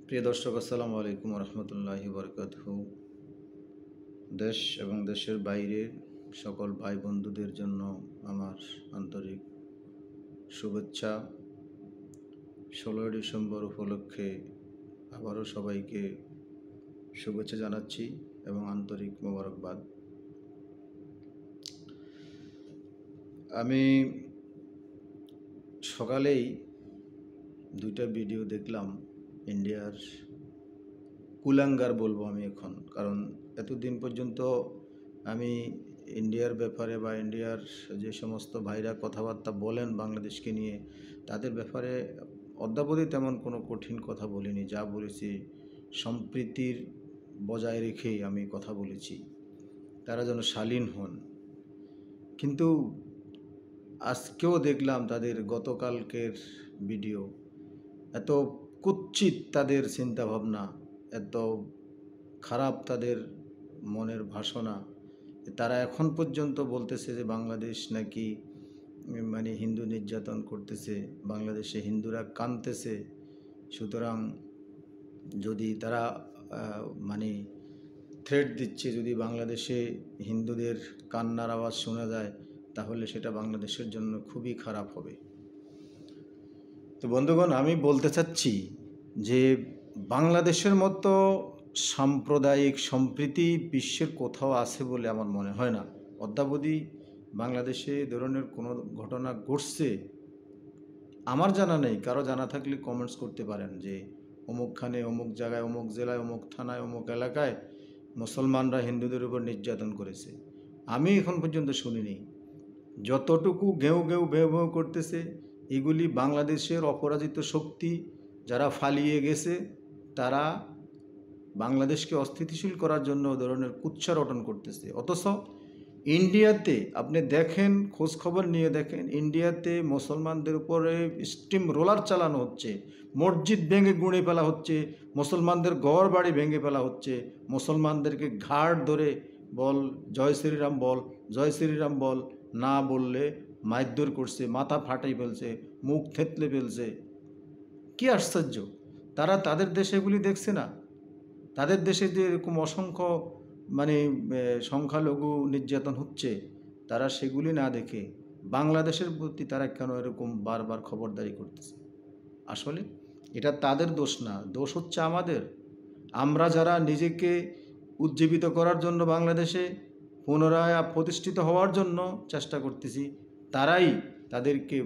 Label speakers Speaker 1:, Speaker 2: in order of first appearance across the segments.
Speaker 1: প্রিয় দর্শক, আসসালামু আলাইকুম রহমতুল্লাহি বরকাতুহু। দেশ এবং দেশের বাইরের সকল ভাই বন্ধুদের জন্য আমার আন্তরিক শুভেচ্ছা। 16 ডিসেম্বর উপলক্ষে আবারও সবাইকে শুভেচ্ছা জানাচ্ছি এবং আন্তরিক মোবারকবাদ। আমি সকালেই দুইটা ভিডিও দেখলাম ইন্ডিয়ার কুলাঙ্গার বলবো আমি এখন, কারণ এতদিন পর্যন্ত আমি ইন্ডিয়ার ব্যাপারে বা ইন্ডিয়ার যে সমস্ত ভাইরা কথাবার্তা বলেন বাংলাদেশকে নিয়ে, তাদের ব্যাপারে অদ্যাবধি তেমন কোনো কঠিন কথা বলিনি। যা বলেছি সম্প্রীতির বজায় রেখেই আমি কথা বলেছি, তারা যেন শালীন হন। কিন্তু আজকেও দেখলাম তাদের গতকালকের ভিডিও, এত কুৎসিত তাদের চিন্তাভাবনা, এত খারাপ তাদের মনের ভাষণা। তারা এখন পর্যন্ত বলতেছে যে বাংলাদেশ নাকি মানে হিন্দু নির্যাতন করতেছে, বাংলাদেশে হিন্দুরা কাঁদতেছে। সুতরাং যদি তারা মানে থ্রেট দিচ্ছে, যদি বাংলাদেশে হিন্দুদের কান্নার আওয়াজ শোনা যায় তাহলে সেটা বাংলাদেশের জন্য খুবই খারাপ হবে। তো বন্ধুগণ, আমি বলতে চাচ্ছি যে বাংলাদেশের মতো সাম্প্রদায়িক সম্প্রীতি বিশ্বের কোথাও আছে বলে আমার মনে হয় না। অদ্যাবধি বাংলাদেশে এ ধরনের কোনো ঘটনা ঘটছে আমার জানা নেই। কারো জানা থাকলে কমেন্টস করতে পারেন যে অমুকখানে, অমুক জায়গায়, অমুক জেলায়, অমুক থানায়, অমুক এলাকায় মুসলমানরা হিন্দুদের উপর নির্যাতন করেছে। আমি এখন পর্যন্ত শুনিনি। যতটুকু ঘেউ ঘেউ ভেউ ভেউ করতেছে, এগুলি বাংলাদেশের অপরাজিত শক্তি যারা পালিয়ে গেছে, তারা বাংলাদেশকে অস্থিতিশীল করার জন্য ধরনের কুৎসা রটন করতেছে। অথচ ইন্ডিয়াতে আপনি দেখেন, খোঁজখবর নিয়ে দেখেন, ইন্ডিয়াতে মুসলমানদের উপরে স্টিম রোলার চালানো হচ্ছে, মসজিদ ভেঙে গুঁড়ে ফেলা হচ্ছে, মুসলমানদের ঘর বাড়ি ভেঙে ফেলা হচ্ছে, মুসলমানদেরকে ঘাড় ধরে বল জয় শ্রীরাম বল, জয় শ্রীরাম বল না বললে মারধর করছে, মাথা ফাটাই ফেলছে, মুখ থেতলে ফেলছে। কি আশ্চর্য! তারা তাদের দেশে এগুলি দেখছে না? তাদের দেশে যে এরকম অসংখ্য মানে সংখ্যালঘু নির্যাতন হচ্ছে, তারা সেগুলি না দেখে বাংলাদেশের প্রতি তারা কেন এরকম বারবার খবরদারি করতেছে? আসলে এটা তাদের দোষ না, দোষ হচ্ছে আমাদের। আমরা যারা নিজেকে উজ্জীবিত করার জন্য বাংলাদেশে পুনরায় প্রতিষ্ঠিত হওয়ার জন্য চেষ্টা করতেছি, তারাই তাদেরকে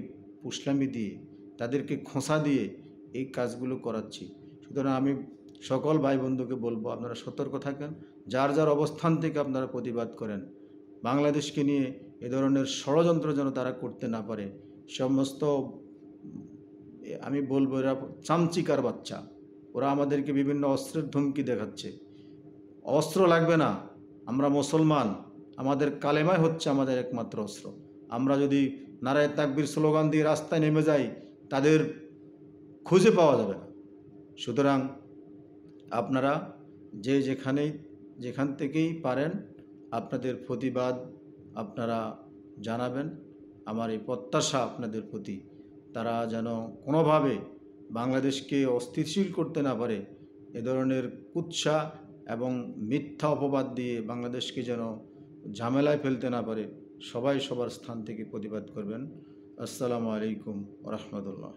Speaker 1: পুষলামি দিয়ে, তাদেরকে খোঁচা দিয়ে এই কাজগুলো করাচ্ছি। সুতরাং আমি সকল ভাই বন্ধুকে বলবো, আপনারা সতর্ক থাকেন, যার যার অবস্থান থেকে আপনারা প্রতিবাদ করেন। বাংলাদেশকে নিয়ে এ ধরনের ষড়যন্ত্র যেন তারা করতে না পারে। সমস্ত আমি বলবো এরা চামচিকার বাচ্চা, ওরা আমাদেরকে বিভিন্ন অস্ত্রের ধমকি দেখাচ্ছে। অস্ত্র লাগবে না, আমরা মুসলমান, আমাদের কালেমাই হচ্ছে আমাদের একমাত্র অস্ত্র। আমরা যদি নারায়ে তাকবীর স্লোগান দিয়ে রাস্তায় নেমে যাই, তাদের খুঁজে পাওয়া যাবে না। সুতরাং আপনারা যেখান থেকেই পারেন আপনাদের প্রতিবাদ আপনারা জানাবেন। আমার এই প্রত্যাশা আপনাদের প্রতি, তারা যেন কোনোভাবে বাংলাদেশকে অস্থিতিশীল করতে না পারে, এ ধরনের কুৎসা এবং মিথ্যা অপবাদ দিয়ে বাংলাদেশকে যেন ঝামেলায় ফেলতে না পারে। সবাই সবার স্থান থেকে প্রতিবাদ করবেন। আসসালামু আলাইকুম ওয়া রাহমাতুল্লাহ।